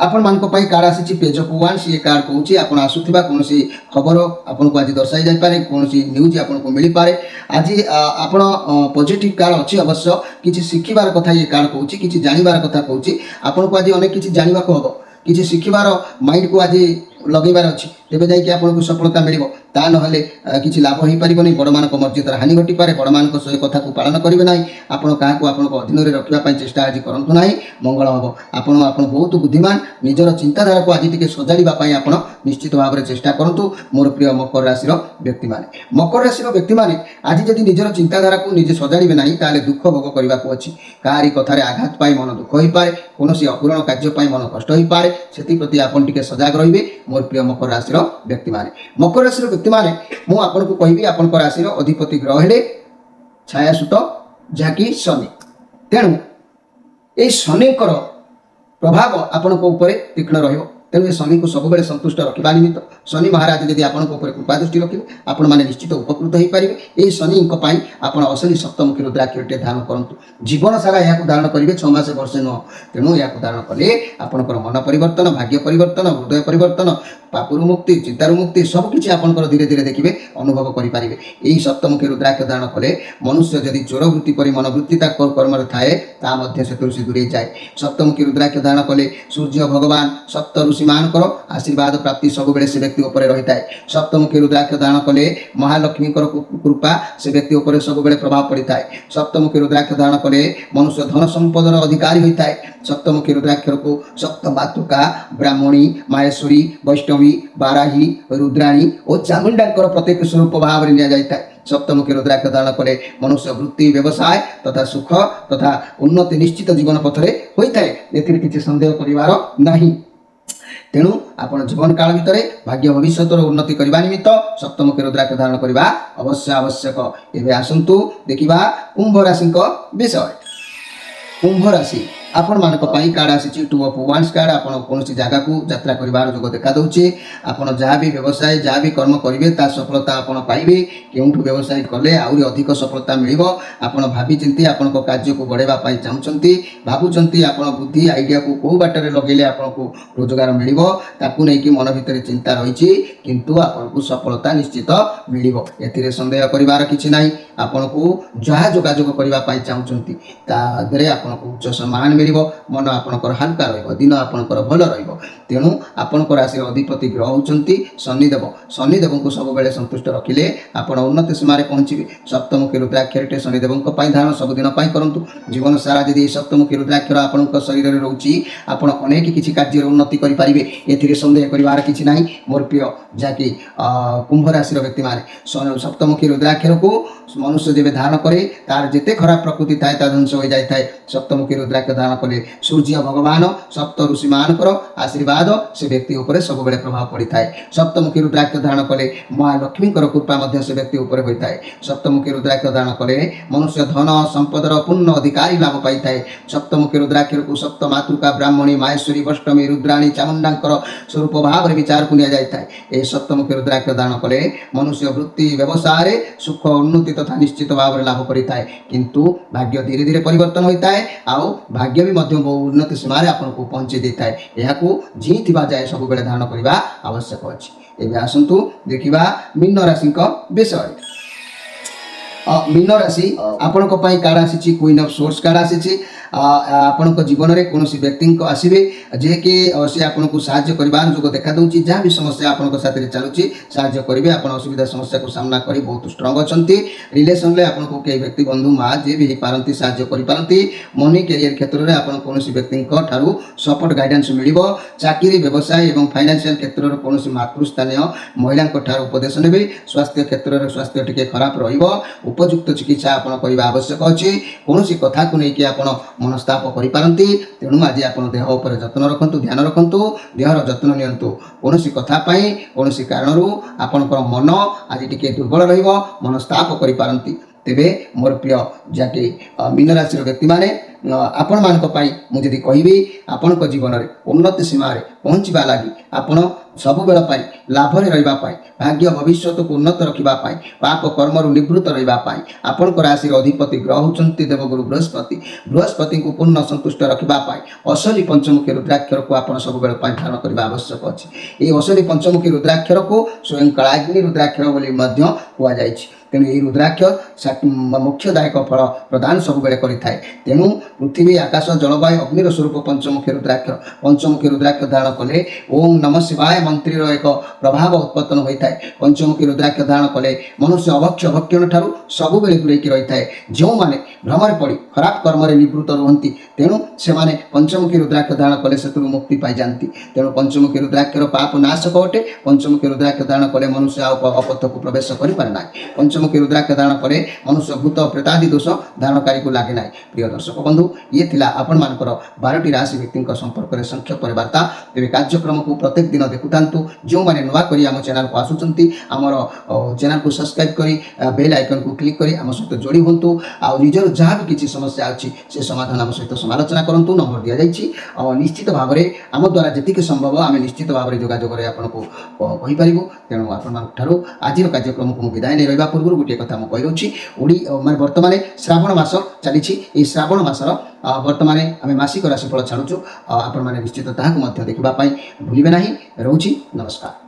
ଆପଣମାନଙ୍କ ପାଇଁ କାର୍ଡ ଆସିଛି page of once. A card କହୁଛି ଆପଣ ଆସୁଥିବା କୌଣସି ଖବର ଆପଣଙ୍କୁ ଆଜି ଦର୍ଶାଇ ଯାଇପାରେ, କୌଣସି ନ୍ୟୁଜ୍ ଆପଣଙ୍କୁ ମିଳିପାରେ। ଆଜି ଆପଣ ପଜିଟିଭ୍ କାର୍ଡ ଅଛି ଅବଶ୍ୟ। କିଛି ଶିଖିବାର କଥା ଏ କାର୍ଡ କହୁଛି, କିଛି ଜାଣିବାର କଥା କହୁଛି। ଆପଣଙ୍କୁ ଆଜି ଅନେକ କିଛି ଜାଣିବାକୁ ହେବ, କିଛି ଶିଖିବାର ମାଇଣ୍ଡକୁ ଆଜି ଲଗେଇବାର ଅଛି, ତେବେ ଯାଇକି ଆପଣଙ୍କୁ ସଫଳତା ମିଳିବ। ତା ନହେଲେ କିଛି ଲାଭ ହୋଇପାରିବନି। ବଡ଼ମାନଙ୍କ ମର୍ଯ୍ୟାଦାର ହାନି ଘଟିପାରେ। ବଡ଼ମାନଙ୍କ ସହ କଥାକୁ ପାଳନ କରିବେ ନାହିଁ। ଆପଣ କାହାକୁ ଆପଣଙ୍କ ଅଧୀନରେ ରଖିବା ପାଇଁ ଚେଷ୍ଟା ଆଜି କରନ୍ତୁ ନାହିଁ, ମଙ୍ଗଳ ହେବ। ଆପଣ ବହୁତ ବୁଦ୍ଧିମାନ। ନିଜର ଚିନ୍ତାଧାରାକୁ ଆଜି ଟିକେ ସଜାଡ଼ିବା ପାଇଁ ଆପଣ ନିଶ୍ଚିତ ଭାବରେ ଚେଷ୍ଟା କରନ୍ତୁ। ମୋର ପ୍ରିୟ ମକର ରାଶିର ବ୍ୟକ୍ତିମାନେ, ମକର ରାଶିର ବ୍ୟକ୍ତିମାନେ ଆଜି ଯଦି ନିଜର ଚିନ୍ତାଧାରାକୁ ନିଜେ ସଜାଡ଼ିବେ ନାହିଁ ତାହେଲେ ଦୁଃଖ ଭୋଗ କରିବାକୁ ଅଛି। କାହାରି କଥାରେ ଆଘାତ ପାଇ ମନ ଦୁଃଖ ହୋଇପାରେ। କୌଣସି ଅପୂରଣ କାର୍ଯ୍ୟ ପାଇଁ ମନ କଷ୍ଟ ହୋଇପାରେ। ସେଥିପ୍ରତି ଆପଣ ଟିକେ ସଜାଗ ରହିବେ। ମୋର ପ୍ରିୟ ମକର ରାଶିର ବ୍ୟକ୍ତିମାନେ, ମକର ରାଶିର ବ୍ୟକ୍ତିମାନେ, ମୁଁ ଆପଣଙ୍କୁ କହିବି ଆପଣଙ୍କ ରାଶିର ଅଧିପତି ଗ୍ରହ ହେଲେ ଛାୟାସୁତ, ଯାହାକି ଶନି। ତେଣୁ ଏହି ଶନିଙ୍କର ପ୍ରଭାବ ଆପଣଙ୍କ ଉପରେ ତୀକ୍ଷ୍ଣ ରହିବ। ତେଣୁ ଏ ଶନିକୁ ସବୁବେଳେ ସନ୍ତୁଷ୍ଟ ରଖିବା ନିମିତ୍ତ ଶନି ମହାରାଜ ଯଦି ଆପଣଙ୍କ ଉପରେ କୃପା ଦୃଷ୍ଟି ରଖିବେ ଆପଣମାନେ ନିଶ୍ଚିତ ଉପକୃତ ହୋଇପାରିବେ। ଏହି ଶନିଙ୍କ ପାଇଁ ଆପଣ ଅଶନି ସପ୍ତମୁଖୀ ରୁଦ୍ରାକ୍ଷରଟେ ଧାରଣ କରନ୍ତୁ। ଜୀବନ ସାରା ଏହାକୁ ଧାରଣ କରିବେ, 6 ମାସ ବର୍ଷେ ନୁହଁ। ତେଣୁ ଏହାକୁ ଧାରଣ କଲେ ଆପଣଙ୍କର ମନ ପରିବର୍ତ୍ତନ, ଭାଗ୍ୟ ପରିବର୍ତ୍ତନ, ହୃଦୟ ପରିବର୍ତ୍ତନ, ପାପରୁ ମୁକ୍ତି, ଚିନ୍ତାରୁ ମୁକ୍ତି ସବୁକିଛି ଆପଣଙ୍କର ଧୀରେ ଧୀରେ ଦେଖିବେ, ଅନୁଭବ କରିପାରିବେ। ଏହି ସପ୍ତମୁଖୀ ରୁଦ୍ରାକ୍ଷ ଧାରଣ କଲେ ମନୁଷ୍ୟ ଯଦି ଚୋର ବୃତ୍ତି ପରି ମନୋବୃତ୍ତି ତା କର୍ମରେ ଥାଏ ତାହା ମଧ୍ୟ ସେଥିରୁ ସେ ଦୂରେଇ ଯାଏ। ସପ୍ତମୁଖୀ ରୁଦ୍ରାକ୍ଷ ଧାରଣ କଲେ ସୂର୍ଯ୍ୟ ଭଗବାନ ସପ୍ତ ଋଷିମାନଙ୍କର ଆଶୀର୍ବାଦ ପ୍ରାପ୍ତି ସବୁବେଳେ ସେ ବ୍ୟକ୍ତି ଉପରେ ରହିଥାଏ। ସପ୍ତମୁଖୀ ରୁଦ୍ରାକ୍ଷ ଧାରଣ କଲେ ମହାଲକ୍ଷ୍ମୀଙ୍କର କୃପା ସେ ବ୍ୟକ୍ତି ଉପରେ ସବୁବେଳେ ପ୍ରଭାବ ପଡ଼ିଥାଏ। ସପ୍ତମୁଖୀ ରୁଦ୍ରାକ୍ଷ ଧାରଣ କଲେ ମନୁଷ୍ୟ ଧନ ସମ୍ପଦର ଅଧିକାରୀ ହୋଇଥାଏ। ସପ୍ତମୁଖୀ ରୁଦ୍ରାକ୍ଷରକୁ ସପ୍ତ ମାତୃକା ବ୍ରାହ୍ମଣୀ, ମାହେଶ୍ୱରୀ, ବୈଷ୍ଣବୀ, ବାରାହୀ, ରୁଦ୍ରାଣୀ ଓ ଚାମୁଣ୍ଡାଙ୍କର ପ୍ରତ୍ୟେକ ସ୍ୱରୂପ ଭାବରେ ନିଆଯାଇଥାଏ। ସପ୍ତମୁଖୀ ରୁଦ୍ରାକ୍ଷ ଧାରଣ କଲେ ମନୁଷ୍ୟ ବୃତ୍ତି, ବ୍ୟବସାୟ ତଥା ସୁଖ ତଥା ଉନ୍ନତି ନିଶ୍ଚିତ ଜୀବନ ପଥରେ ହୋଇଥାଏ। ଏଥିରେ କିଛି ସନ୍ଦେହ କରିବାର ନାହିଁ। ତେଣୁ ଆପଣ ଜୀବନ କାଳ ଭିତରେ ଭାଗ୍ୟ ଭବିଷ୍ୟତର ଉନ୍ନତି କରିବା ନିମିତ୍ତ ସପ୍ତମୁଖୀ ରୁଦ୍ରାକ୍ଷ ଧାରଣ କରିବା ଅବଶ୍ୟ ଆବଶ୍ୟକ। ଏବେ ଆସନ୍ତୁ ଦେଖିବା କୁମ୍ଭ ରାଶିଙ୍କ ବିଷୟ। କୁମ୍ଭ ରାଶି ଆପଣମାନଙ୍କ ପାଇଁ କାର୍ଡ ଆସିଛି 2 of Wands କାର୍ଡ। ଆପଣ କୌଣସି ଜାଗାକୁ ଯାତ୍ରା କରିବାର ଯୋଗ ଦେଖାଦେଉଛି। ଆପଣ ଯାହା ବି ବ୍ୟବସାୟ ଯାହା ବି କର୍ମ କରିବେ ତା ସଫଳତା ଆପଣ ପାଇବେ। କେଉଁଠୁ ବ୍ୟବସାୟ କଲେ ଆହୁରି ଅଧିକ ସଫଳତା ମିଳିବ। ଆପଣ ଭାବିଚିନ୍ତି ଆପଣଙ୍କ କାର୍ଯ୍ୟକୁ ବଢ଼ାଇବା ପାଇଁ ଚାହୁଁଛନ୍ତି, ଭାବୁଛନ୍ତି ଆପଣ ବୁଦ୍ଧି ଆଇଡ଼ିଆକୁ କେଉଁ ବାଟରେ ଲଗେଇଲେ ଆପଣଙ୍କୁ ରୋଜଗାର ମିଳିବ, ତାକୁ ନେଇକି ମନ ଭିତରେ ଚିନ୍ତା ରହିଛି, କିନ୍ତୁ ଆପଣଙ୍କୁ ସଫଳତା ନିଶ୍ଚିତ ମିଳିବ। ଏଥିରେ ସନ୍ଦେହ କରିବାର କିଛି ନାହିଁ। ଆପଣଙ୍କୁ ଯାହା ଯୋଗାଯୋଗ କରିବା ପାଇଁ ଚାହୁଁଛନ୍ତି ତା ଦେହରେ ଆପଣଙ୍କୁ ଉଚ୍ଚ ସମ୍ମାନ ମିଳିବ। ମନ ଆପଣଙ୍କର ହାଲକା ରହିବ, ଦିନ ଆପଣଙ୍କର ଭଲ ରହିବ। ତେଣୁ ଆପଣଙ୍କ ରାଶିର ଅଧିପତି ଗ୍ରହ ହେଉଛନ୍ତି ଶନିଦେବ। ଶନିଦେବଙ୍କୁ ସବୁବେଳେ ସନ୍ତୁଷ୍ଟ ରଖିଲେ ଆପଣ ଉନ୍ନତି ସୀମାରେ ପହଞ୍ଚିବେ। ସପ୍ତମୁଖୀ ରୁଦ୍ରାକ୍ଷରଟେ ଶନିଦେବଙ୍କ ପାଇଁ ଧାରଣ ସବୁଦିନ ପାଇଁ କରନ୍ତୁ। ଜୀବନ ସାରା ଯଦି ଏହି ସପ୍ତମୁଖୀ ରୁଦ୍ରାକ୍ଷର ଆପଣଙ୍କ ଶରୀରରେ ରହୁଛି ଆପଣ ଅନେକ କିଛି କାର୍ଯ୍ୟରେ ଉନ୍ନତି କରିପାରିବେ। ଏଥିରେ ସନ୍ଦେହ କରିବାର କିଛି ନାହିଁ। ମୋର ପ୍ରିୟ ଯାହାକି କୁମ୍ଭ ରାଶିର ବ୍ୟକ୍ତିମାନେ, ସପ୍ତମୁଖୀ ରୁଦ୍ରାକ୍ଷରକୁ ମନୁଷ୍ୟ ଯେବେ ଧାରଣ କରେ ତାର ଯେତେ ଖରାପ ପ୍ରକୃତି ଥାଏ ତା ଧ୍ୱଂସ ହୋଇଯାଇଥାଏ। ସପ୍ତମୁଖୀ ରୁଦ୍ରାକ୍ଷ ଧାରଣ କଲେ ସୂର୍ଯ୍ୟ ଭଗବାନ ସପ୍ତ ଋଷିମାନଙ୍କର ଆଶୀର୍ବାଦ ସେ ବ୍ୟକ୍ତି ଉପରେ ସବୁବେଳେ ପ୍ରଭାବ ପଡ଼ିଥାଏ। ସପ୍ତମୁଖୀ ରୁଦ୍ରାକ୍ଷ ଧାରଣ କଲେ ମହାଲକ୍ଷ୍ମୀଙ୍କର କୃପା ମଧ୍ୟ ସେ ବ୍ୟକ୍ତି ଉପରେ ହୋଇଥାଏ। ସପ୍ତମୁଖୀ ରୁଦ୍ରାକ୍ଷ ଧାରଣ କଲେ ମନୁଷ୍ୟ ଧନ ସମ୍ପଦର ପୂର୍ଣ୍ଣ ଅଧିକାରୀ ଲାଭ ପାଇଥାଏ। ସପ୍ତମୁଖୀ ରୁଦ୍ରାକ୍ଷରକୁ ସପ୍ତ ମାତୃକା ବ୍ରାହ୍ମଣୀ, ମାହେଶ୍ୱରୀ, ବୈଷ୍ଣବୀ, ରୁଦ୍ରାଣୀ, ଚାମୁଣ୍ଡାଙ୍କର ସ୍ୱରୂପ ଭାବରେ ବିଚାରକୁ ନିଆଯାଇଥାଏ। ଏହି ସପ୍ତମୁଖୀ ରୁଦ୍ରାକ୍ଷ ଧାରଣ କଲେ ମନୁଷ୍ୟ ବୃତ୍ତି ବ୍ୟବସାୟରେ ସୁଖ ଉନ୍ନତି ତଥା ନିଶ୍ଚିତ ଭାବରେ ଲାଭ କରିଥାଏ। କିନ୍ତୁ ଭାଗ୍ୟ ଧୀରେ ଧୀରେ ପରିବର୍ତ୍ତନ ହୋଇଥାଏ ଆଉ ଭାଗ୍ୟ ବି ମଧ୍ୟ ବହୁ ଉନ୍ନତି ସୀମାରେ ଆପଣଙ୍କୁ ପହଞ୍ଚାଇ ଦେଇଥାଏ। ଏହାକୁ ଜିଇଥିବା ଯାଏ ସବୁବେଳେ ଧାରଣ କରିବା ଆବଶ୍ୟକ ଅଛି। ଏବେ ଆସନ୍ତୁ ଦେଖିବା ମୀନ ରାଶିଙ୍କ ବିଷୟରେ। मीन राशि आपण कार्ड आसी क्वीन ऑफ सोर्स कार्ड आसी आपण जीवन में कौन व्यक्ति आसवे जे कि से आपको साहाय्य कर जो देखा दूसरी जहाँ भी समस्या आपण साथ चलुची साहाय्य करेंगे आप असुविधा समस्या को सामना कर बहुत स्ट्रंग अच्छा रिलेसन में आपको कई व्यक्ति बंधु माँ जे भी पारती साहाय्य करपारती मनी कैरियर क्षेत्र में आप कौन व्यक्ति सपोर्ट गाइडेंस मिल चाकरी व्यवसाय और फाइनेंशियल क्षेत्र में कौन मातृस्थानीय महिला उपदेश ने स्वास्थ्य क्षेत्र में स्वास्थ्य टी खराब उपयुक्त चिकित्सा आप आवश्यक अच्छी कौन कथा को लेकिन आप मनस्ताप करिपारंती तेणु आज आप देह उपर जत्न रखंतु ध्यान रखंतु देहर जत्न नियंतु कौन कथा पाई कौन कारण आपणकर मन आज टिके दुर्बल रहिबो मनस्ताप करिपारंती तेबे मोर प्रिय जाके मीन राशि व्यक्ति माने आपण मानक पाई मु जदि कहबी आपण जीवन में उन्नति सीमा रे पहुँचवा लगी आपण सब बेल पाई लाभ रे रहिबा पाई भाग्य भविष्य को उन्नत रखिबा पाई पाप कर्म रु निवृत्त रहिबा पाई आपण को राशि अधिपति ग्रह होचंती देवगुरु बृहस्पति को पूर्ण संतुष्ट रखिबा पाई असली पंचमुखी रुद्राक्षर को आपण सब बेल पाई धारण करबा आवश्यक अछि ए असली पंचमुखी रुद्राक्षर को स्वयं कलाग्नि रुद्राक्षर बोली मध्य हुआ जायछि तेणु यही रुद्राक्ष मुख्यदायक फल प्रदान सब बेले करिथाय तेणु पृथ्वी आकाश जलवायु अग्निर स्वरूप पंचमुखी रुद्राक्ष धारण कले ओम नमः शिवाय मंत्री एक प्रभाव उत्पन्न होता है पंचमुखी रुद्राक्ष धारण कले मनुष्य अभक्ष्य भक्षण ठारू सब बेले दूरेकी रही है जो मैंने भ्रम पड़ी खराब कर्म निवृत्त रुहति तेणु से पंचमुखी रुद्राक्ष धारण कले से मुक्ति पाई जाती तेणु पंचमुखी रुद्राक्षर पाप नाशक अटे पंचमुखी रुद्राक्ष धारण कले मनुष्य अपथ को प्रवेश कर पारे ना पंचमुखी रुद्राक्ष धारण करे मनुष्य भूत प्रेतादि दोष धारणकारी को लगे ना प्रिय दर्शक बंधु ये थिला आपण मानकर 12टी राशि व्यक्ति संपर्क में संक्षेप वार्ता तेरे कार्यक्रम को प्रत्येक दिन देखुता जो मैंने नुआ करी आम चैनल को आसुचंती आमर चैनल को सब्सक्राइब करी बेल आइकन को क्लिक करी आम सहित जोड़ी हूँ आउ निजर जहाँ भी किसी समस्या अच्छी से समाधान आम सहित समालोचना करूँ नंबर दि जाइए निश्चित भाव में आम द्वारा जी संभव आम निश्चित भाव में जोगाजोग आपको कहीपर तेणु आपू आज कार्यक्रम को विदाय नहीं रहा पूर्व गोटे कथा मुझे कही ओडी मैं बर्तमान श्रावण मास चली श्रावण मासर बर्तमान आम मासिक राशिफल छाड़ू आपण मैंने निश्चित ताकू देखा भूलिए ना रोची नमस्कार।